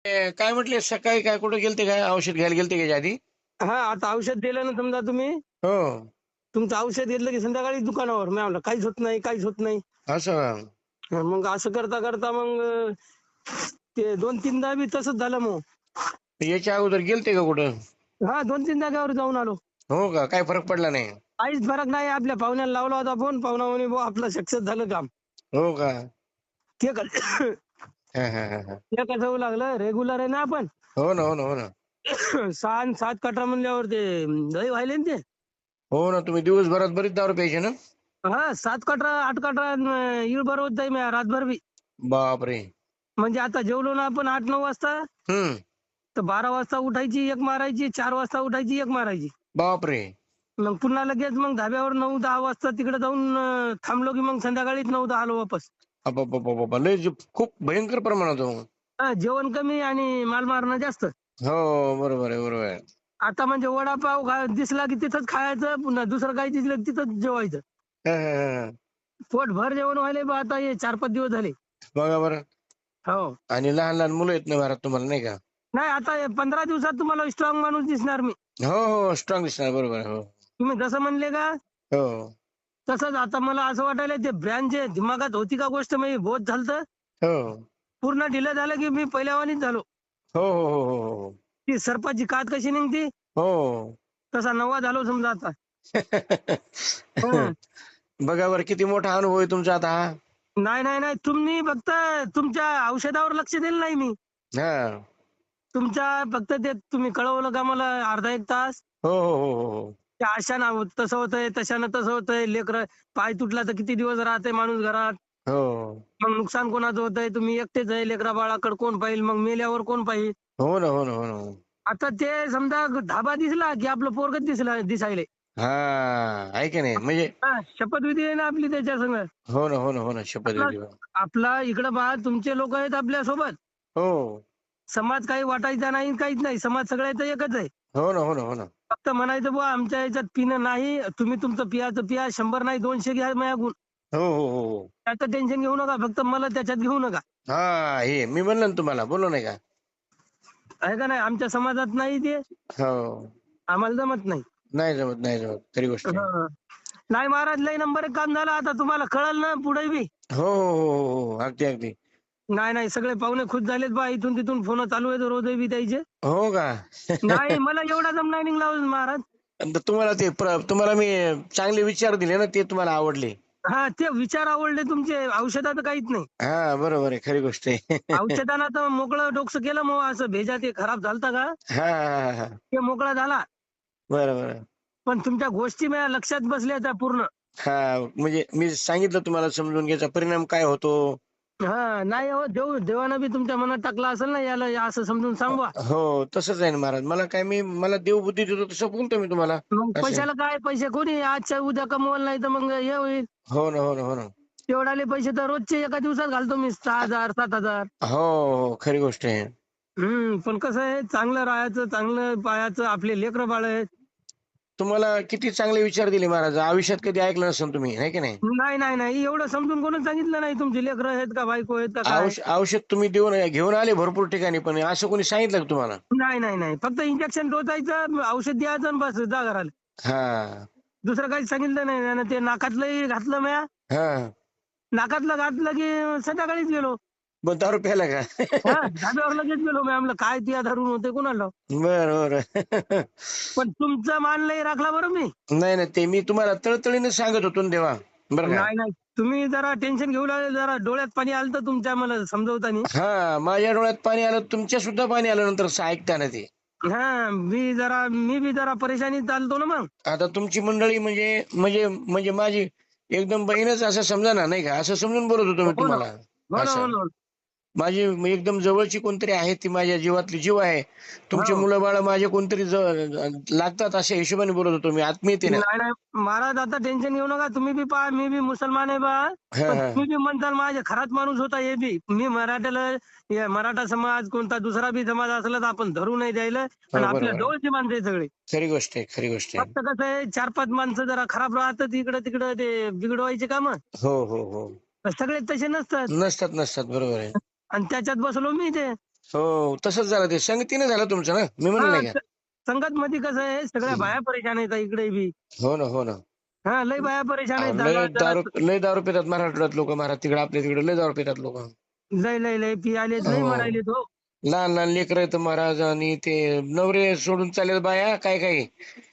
काय म्हटले सकाळी काय कुठे गेलते काय औषध घ्यायला गेलते का याच्या आधी? हा आता औषध दिलं ना समजा तुम्ही. हो. तुमचं औषध घेतलं की संध्याकाळी दुकानावर मी म्हणलं काहीच होत नाही काहीच होत नाही. असं का? मग असं करता करता मग ते 2-3दा बी तसंच झालं मग. याच्या अगोदर गेलते का कुठं? हा 2-3 जागेवर जाऊन आलो. हो का? काय फरक पडला नाही? काहीच फरक नाही. आपल्या पाहुण्याला लावला होता फोन. पाहुणा म्हणे बुवा आपलं सक्सेस झालं काम. हो का? ते कसं हा, हा, हा, हा. ते कसं होऊ लागलं रेग्युलर आहे ना आपण. हो ना, हो ना, हो ना. 6 आणि 7 कटरा म्हणल्यावर ते लय व्हायले ना ते. हो ना, तुम्ही दिवसभरात बरीच दारू प्यायची ना? हा 7 कटरा 8 कटरा इळ बरोबर जाई मी रातभर बी. बापरे! म्हणजे आता जेवलो ना आपण 8-9 वाजता हम्म. तर 12 वाजता उठायची, एक मारायची, 4 वाजता उठायची, एक मारायची. बापरे! मग पुन्हा लगेच मग धाब्यावर 9-10 वाजता तिकडे जाऊन थांबलो की मग संध्याकाळी 9-10 आलो वापस. अबाबाबाबा! लय खूप भयंकर प्रमाणात हो. जेवण कमी आणि माल मारणं जास्त. हो, बरोबर आहे, बरोबर आहे. आता म्हणजे वडापाव दिसला की तिथंच खायचं, पुन्हा दुसरं काही दिसलं की तिथंच जेवायचं. हा, हा, हा, हा. पोटभर जेवण व्हायले बा आता हे 4-5 दिवस झाले. बघा बरं. हो. आणि लहान लहान मुलं आहेत ना घरात तुम्हाला नाही का? नाही आता 15 दिवसात तुम्हाला स्ट्रॉंग माणूस दिसणार मी. हो, हो. स्ट्रॉंग दिसणार. बरोबर आहे. हो. तुम्ही जसं म्हणले का हो. तसंच आता मला असं वाटायला ते ब्रँड जे दिमागात होती का गोष्ट मी बोध झालतं. हो. पूर्ण ढिलं झालं की मी पहिल्यावानीच झालो. हो, हो, हो, हो, हो, हो. ती सर्पाची कात कशी निघती हो. तसा नवा झालो समजा आता. हं. बघा बरं किती मोठा अनुभव आहे तुमचा आता हा. नाही, नाही, नाही. तुम्ही फक्त तुमच्या औषधावर लक्ष दिलं नाही मी. हां. तुमच्या फक्त ते तुम्ही कळवलं का मला अर्धा 1 तास. हो, हो, हो, हो, हो. ते अशानं तसं होतंय, तशानं तसं होतंय. लेकरं पाय तुटला तर किती दिवस राहते माणूस घरात. हो. मग नुकसान कोणाचं होतंय? तुम्ही एकटेच आहे. लेकरा-बाळाकडे कोण पाहील? मग मेल्यावर कोण पाहील? हो ना, हो ना, हो ना. आता ते समजा धाबा दिसला की आपलं पोरगंच दिसायले. हां. आहे की नाही? म्हणजे हां, शपथविधी आहे ना आपली त्याच्या संग. हो ना, हो ना, हो ना. आपला शपथविधी. आपला इकडं पहा तुमचे लोक आहेत आपल्या सोबत. हो. समाज काही वाटायचा नाही, काहीच नाही. समाज सगळ्याचा एकच आहे. हो ना, हो ना, हो ना. फक्त म्हणायचं बुवा आमच्या ह्याच्यात पिणं नाही. तुम्ही तुमचं पियाचं पिया. 100 नाही 200 घ्या माझ्याकडून. हो, हो, हो, हो. त्याचं टेन्शन घेऊ नका. फक्त मला त्याच्यात घेऊ नका. हां. हे मी म्हणलं ना तुम्हाला. बोललो नाही का? आहे का नाही? आमच्या समाजात नाही ते. हो. आम्हाला जमत नाही. नाही जमत, नाही जमत. खरी गोष्ट आहे. हं. नाही महाराज लय नंबर 1 काम झालं. आता तुम्हाला कळलं ना पुढे बी. हो, हो, हो, हो, हो. अगदी, अगदी. नाही, नाही. सगळे पाहुणे खुश झालेत बा. इथून तिथून फोन चालू आहेत रोज बी द्यायचे. हो का? नाही मला एवढा दम नाही निघला हो महाराज. आणि तुम्हाला ते तुम्हाला मी चांगले विचार दिले ना ते तुम्हाला आवडले. हां, ते विचार आवडले तुमचे. औषधात काहीच नाही. हां. बरोबर आहे. खरी गोष्ट आहे. औषधानं तर मोकळं डोकसं केलं मग असं भेजा ते खराब झालता का, हां, हां, हां. ते मोकळा झाला. बरं, बरं. पण तुमच्या गोष्टी माझ्या लक्षात बसल्या त्या पूर्ण. हां. म्हणजे मी सांगितलं तुम्हाला समजून घ्यायचा परिणाम काय होतो. हां, नाही हो देवानं बी तुमच्या मनात टाकलं असेल ना याला असं समजून सांगवा. हो, तसंच आहे ना महाराज. मला काय मला देव बुद्धी देतो तसं बोलतो मी तुम्हाला. मग असं आहे. पैशाला काय पैसे कोणी आजच्या उद्या कमवलं नाही तर मग हे होईल. हो ना, हो ना, हो ना. तेवढाले पैसे तर रोजचे एका दिवसात घालतो मी 6,000 7,000. हो, हो. खरी गोष्ट आहे. पण कसं आहे चांगलं राहायचं, चांगलं पाहायचं. आपले लेकरं-बाळ आहेत. तुम्हाला किती चांगले विचार दिले महाराज. आयुष्यात कधी ऐकलं नसेल तुम्ही, आहे की नाही? नाही, नाही, नाही. एवढं समजून कोणी सांगितलं नाही तुमची लेकरं आहेत का बायको आहेत का काय? औषध तुम्ही घेऊन आले भरपूर ठिकाणी, पण असं कोणी सांगितलं का तुम्हाला? नाही, नाही, नाही. फक्त इंजेक्शन टोचायचं, औषध द्यायचं आणि बस जा घराला. हां. दुसरं काही सांगितलं नाही. आणि ते नाकातलंही घातलं म्या. हां. नाकातलं घातलं की संध्याकाळीच गेलो. मग दारू प्यायला का? हां, धाब्यावर लगेच गेलो. मी म्हणलं काय त्या धरून होते कुणाला ठाऊक. बरं, बरं. पण तुमचा मान लय राखला बरं मी. नाही, नाही. ते मी तुम्हाला तळतळीने सांगत होतो ना तेव्हा. बरं का? नाही, नाही. तुम्ही जरा टेन्शन घेऊ लागले, जरा डोळ्यात पाणी आलं तर तुमच्या मला समजवताना. हां. माझ्या डोळ्यात पाणी आलं, तुमच्या सुद्धा पाणी आलं नंतर ऐकताना ते. हां, मी बी जरा परेशानीत चालतो ना मग. आता तुमची मंडळी म्हणजे माझी एकदम बहीणच असं समजा ना, नाही का? असं समजून बोलत होतो मी हो ना. तुम्हाला. हो ना, हो असं. ना. माझी एकदम जवळची कोणतरी आहे, ती माझ्या जीवातली जीव आहे. तुमची हो. मुलं-बाळं माझे कोणतरी लागतात अशा हिशोबाने बोलत होतो मी आत्मीयतेनं. नाही, नाही. महाराज आता टेन्शन घेऊ नका. तुम्ही बी पहा, मी बी मुसलमान आहे पहा. हां, पण हां. तुम्ही बी म्हणताल माझ्या घरात माणूस होता हे बी. मी मराठ्याला हे मराठा समाज कोणता दुसरा बी समाज असला तर आपण धरू नाही द्यायला. आणि हो, आपल्या बरोबर आहे. जवळची माणसं आहे सगळी. खरी गोष्ट आहे, खरी गोष्ट आहे. फक्त कसं आहे 4-5 माणसं जरा खराब राहतात इकडं-तिकडं ते बिघडवायचे कामं. हो, हो, हो. सगळे तसे नसतात. नसतात, नसतात. बरोबर आहे. आणि त्याच्यात बसलो मी ते. हो तसंच झालं, ते संगतीने झालं तुमचं ना, मी म्हणलं हा नाही का. संगत मध्ये कसं आहे, सगळ्या हम्म. बाया परेशान आहेत इकडे बी. हो ना, हो ना. हा लय बाया परेशान अहो, आहेत जरा जरा. लय दारू पितात मराठवाड्यात लोक, तिकडे आपल्या तिकडे लय दारू पितात लोक. लय लय लय पियालेत, लय हो, मरायलेत हो. लहान लहान लेकर आहेत महाराज, आणि ते नवरे सोडून चालले बाया, काय काय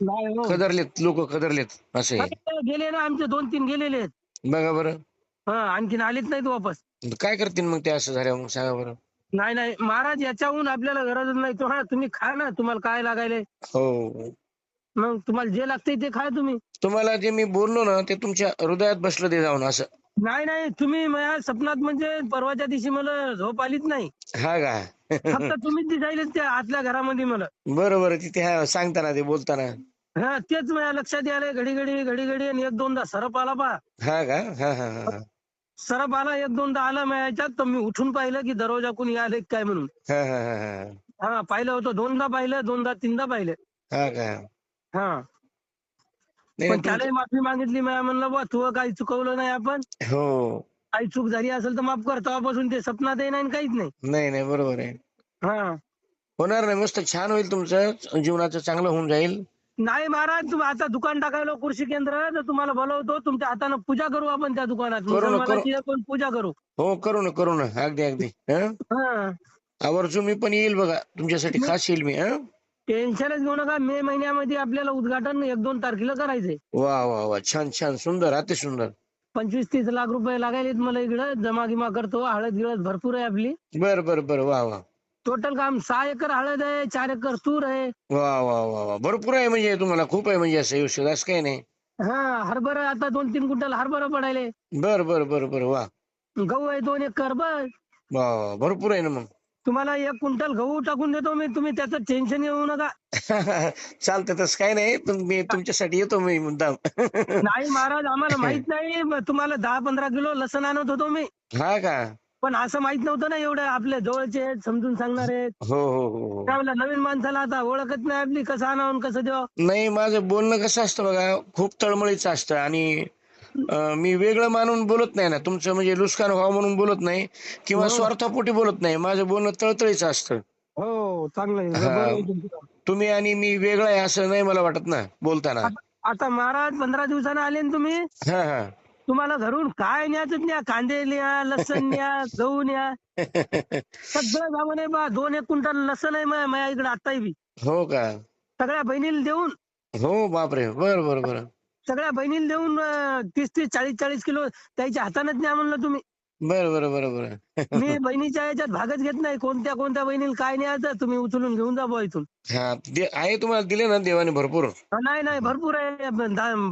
नाही हो. खदरलेत लोक, खदरलेत असे. अरे, गेले ना आमचे 2-3 गेलेले आहेत. बघा बरं. हा आणखीन आलेच नाहीत वापस. काय करतील मग ते असं झाल्यावर, मग सांगा बरं. नाही नाही महाराज, याच्याहून आपल्याला गरजच नाही. तो हा तुम्ही खा ना, तुम्हाला काय लागायले. हो, मग तुम्हाला जे लागतंय ते खा तुम्ही. तुम्हाला जे मी बोललो ना, ते तुमच्या हृदयात बसलं ते जाऊन असं. नाही नाही तुम्ही माझ्या स्वप्नात म्हणजे परवाच्या दिवशी मला झोप आलीच नाही. हा का. फक्त तुम्हीच दिसायले त्या आतल्या घरामध्ये मला. बरोबर, तिथे सांगताना ते बोलताना. हा तेच माझ्या लक्षात आलंय, घडी घडी घडी घडी, आणि 1-2दा सरप आला पहा. हा का. हा हा हा हा सरप आला 1-2दा आला माझ्या याच्यात, तर मी उठून पाहिलं की दरवाजा कोणी आले काय म्हणून. हा हा हा हा हा पाहिलं होतं, 2दा पाहिलं, 2दा 3दा पाहिलं. हा का. हा नाही पण नाही, त्यालाही माफी मागितली. मी म्हणलं बा तू काही चुकवलं नाही, आपण हो. काही चूक झाली असेल तर माफ कर. तेव्हापासून ते सपनातही नाही आणि काहीच नाही. नाही नाही, बरोबर आहे. हा होणार नाही, मस्त छान होईल तुमचं, जीवनाचं चांगलं होऊन जाईल. नाही महाराज, तुम्ही आता दुकान टाकायला कृषी केंद्र, तर तुम्हाला बोलवतो. तुमच्या हातानं पूजा करू आपण त्या दुकानात, करू ना, करू. मुसलमानाची पण पूजा करू. हो, करू ना, करू ना, अगदी अगदी. हा आवर्जून मी पण येईल बघा, तुमच्यासाठी तुम्ही खास येईल मी. टेन्शनच घेऊ नका. मे महिन्यामध्ये आपल्याला उद्घाटन 1-2 तारखेला करायचंय. वा वा वा, छान छान, सुंदर, अति सुंदर. 25-30 लाख रुपये लागायलेत मला इकडं. जमा गिमा करतो. हळद गिळद भरपूर आहे आपली. बर बर बर, वा वा टोटल काम 6 एकर हळद आहे, 4 एकर तूर आहे. वा वा वा वा, भरपूर आहे म्हणजे, तुम्हाला खूप आहे म्हणजे, असं औषध असं काही नाही. हा हरभरा आता 2-3 क्विंटल हरभरा पडायले. बर बर बर बर, वा गहू आहे 2 एकर बस. वा वा, भरपूर आहे ना मग. तुम्हाला 1 क्विंटल गहू टाकून देतो मी, तुम्ही त्याचं टेन्शन घेऊ नका. चालतं, तसं काही नाही, पण मी तुमच्यासाठी येतो मी मुद्दाम. नाही महाराज, आम्हाला माहित नाही. तुम्हाला 10-15 किलो लसण आणत होतो मी. हा का. पण असं माहित नव्हतं ना, एवढं आपल्या जवळचे आहेत, समजून सांगणारे आहेत. हो हो हो हो. त्यावेळेला नवीन माणसाला आता ओळखत नाही आपली, कसं आणावं कसं द्यावं. नाही, माझं बोलणं कसं असतं बघा, खूप तळमळीचं असतं, आणि मी वेगळं मानून बोलत नाही ना, तुमचं म्हणजे नुकसान व्हावं म्हणून बोलत नाही, किंवा हो स्वार्थापोटी बोलत नाही. माझं बोलणं तळतळीचं असतं. हो चांगलं आहे, हा, बरोबर आहे तुमचं. तुम्ही आणि मी वेगळं आहे असं नाही मला वाटत ना बोलताना. आता महाराज 15 दिवसानं आले ना तुम्ही, हा हा. तुम्हाला घरून काय न्यायचं न्या. कांदे न्या, लसण न्या, गहू न्या, सगळं गावं नाही बा. 2-1 क्विंटल लसण आहे माझ्या इकडे आत्ताही बी. हो का. सगळ्या बहिणीला देऊन, हो, बापरे, बर बर बर. सगळ्या बहिणीला देऊन 30-30, 40-40 किलो त्याच्या हातानच न्या म्हणलं तुम्ही. बर बर बर बर. मी बहिणीच्या याच्यात भागच घेत नाही. कोणत्या कोणत्या बहिणीला काय न्यायचं तुम्ही उचलून घेऊन जा बुवा इथून. हा, आहे तुम्हाला दिले ना देवाने भरपूर. नाही नाही भरपूर आहे.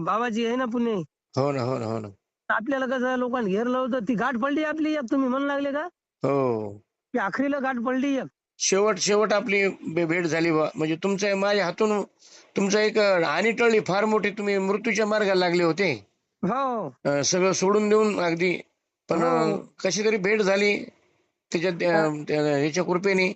बाबाजी आहे ना पुणे. हो ना, हो ना, हो ना. आपल्याला कसं लोकांनी घेरलं होतं, ती गाठ पडली आपली एक. तुम्ही म्हणू लागले का हो, की आखरीला गाठ पडली एक. शेवट शेवट आपली भेट झाली बा, म्हणजे तुमच्या माझ्या हातून तुमचं एक हानी टळली फार मोठी. तुम्ही मृत्यूच्या मार्गाला लागले होते, हो सगळं सोडून देऊन अगदी. पण हो कशी तरी भेट झाली त्याच्या ह्याच्या कृपेने.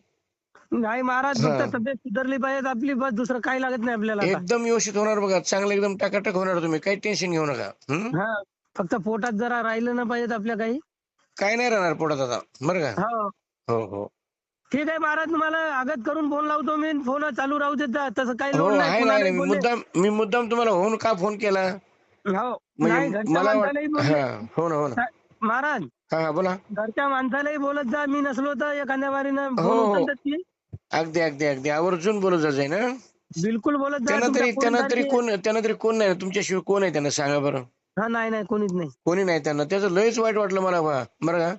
नाही महाराज, हा, फक्त तब्येत सुधारली पाहिजे आपली, बस. दुसरं काही लागत नाही आपल्याला आता. एकदम व्यवस्थित होणार बघा, चांगलं एकदम टाकाटक होणार. तुम्ही काही टेन्शन घेऊ नका. हा फक्त पोटात जरा राहिलं ना पाहिजेत आपल्या काही. काय नाही राहणार पोटात आता, बरं का. हो हो हो ठीक आहे महाराज, तुम्हाला आगत करून फोन लावतो मी. फोन चालू राहू देत जा, तसं काही हो, लोड नाही. आहे ना, कुणालाही मी बोलले. मुद्दाम तुम्हाला होऊन का फोन केला, हो नाही, म्हणजे घरच्या मला माणसालाही बोलले. हा, हो ना, हो ना. महाराज हा हा, बोला. घरच्या माणसालाही बोलत जा. मी नसलो तर एखाद्या वारीनं हो फोन हो, उचलतात ती. अगदी अगदी अगदी, आवर्जून बोलत जाय ना. बिलकुल बोलत जा. तुमच्या त्यांना तरी कोण नाही तुमच्याशिवाय, कोण आहे त्यांना सांगा बरं. हा नाही नाही कोणीच नाही. कोणी नाही त्यांना, त्याचं लयच वाईट वाटलं मला बा, बरं का.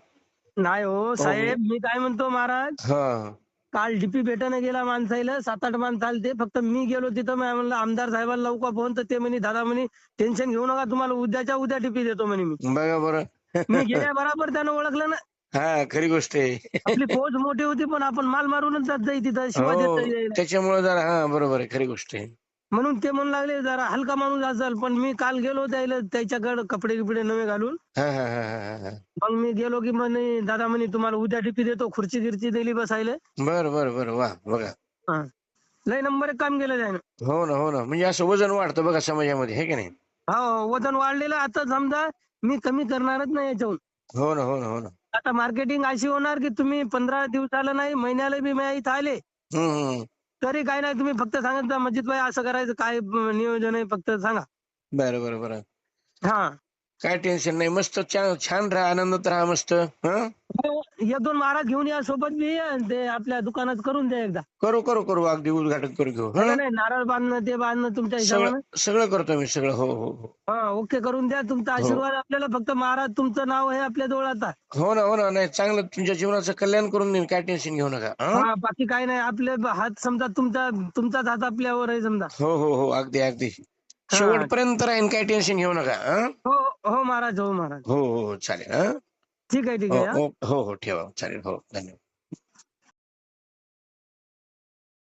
नाही हो साहेब, मी काय म्हणतो महाराज, हा काल डीपी भेटायला गेला माणसाला, 7-8 माणसं आलते. फक्त मी गेलो तिथं. मी म्हणलं आमदार साहेबांना लावू का फोन, तर ते म्हणे दादा म्हणे टेन्शन घेऊ नका, तुम्हाला उद्याच्या उद्या डीपी देतो म्हणे मी. बघा बरं. मी गेल्या बरोबर त्यानं ओळखलं ना. हा, खरी गोष्ट आहे. आपली फौज मोठी होती, पण आपण माल मारूनच जात जाई तिथं, शिवाय देत हो, जाई. त्याच्यामुळे जरा, हा बरोबर आहे, खरी गोष्ट आहे. म्हणून ते म्हणू लागले जरा हलका माणूस असेल. पण मी काल गेलो त्याच्याकडे कपडे गिपडे नवे घालून. हा हा हा हा हा. मग मी गेलो की म्हणे दादा म्हणे तुम्हाला उद्या डीपी देतो. खुर्ची गिरची दिली बसायला. बर बर बर, वा, बघा. हा लय नंबर एक काम केलं त्यानं. हो ना, हो ना, म्हणजे असं वजन वाढतं बघा समाजामध्ये, हे की नाही. हो वजन वाढलेलं. आता समजा मी कमी करणारच नाही याच्याहून. हो ना, हो ना, हो ना. आता मार्केटिंग अशी होणार की तुम्ही 15 दिवसाला नाही महिन्याला बी माझ्या इथं आले हम्म. तरी काही नाही, तुम्ही फक्त सांगा मजिद भाई असं करायचं, काय नियोजन आहे फक्त सांगा. बरं बरं बरं. हा काय टेन्शन नाही, मस्त छान छान राहा, आनंदात राहा मस्त. हं. एक दोन महाराज घेऊन या सोबत बी, आणि ते आपल्या दुकानात करून द्या एकदा. करू करू करू, अगदी उद्घाटन करू घेऊ. नाही हं. नाही, नारळ बांधणं ते बांधणं तुमच्या सगळं हिशोबानं. सगळं करतो मी सगळं. हो हो हो. हा ओके करून द्या. तुमचा हो आशीर्वाद आपल्याला, फक्त महाराज तुमचं नाव आहे आपल्या जवळ आता. हो ना, हो ना. नाही, चांगलं तुमच्या जीवनाचं कल्याण करून देईन, काय टेन्शन घेऊ नका. हं? हा बाकी काही नाही, आपले हात समजा तुमचाच हात आपल्यावर आहे समजा. हो हो हो, अगदी अगदी हा शेवटपर्यंत राहीन, काय टेन्शन घेऊ नका. हं? हो हो महाराज, हो महाराज. हो हो हो, चालेल. हं? ठीक आहे ठीक हो आहे. हा. हो हो हो, ठेवा, चालेल. हो, धन्यवाद.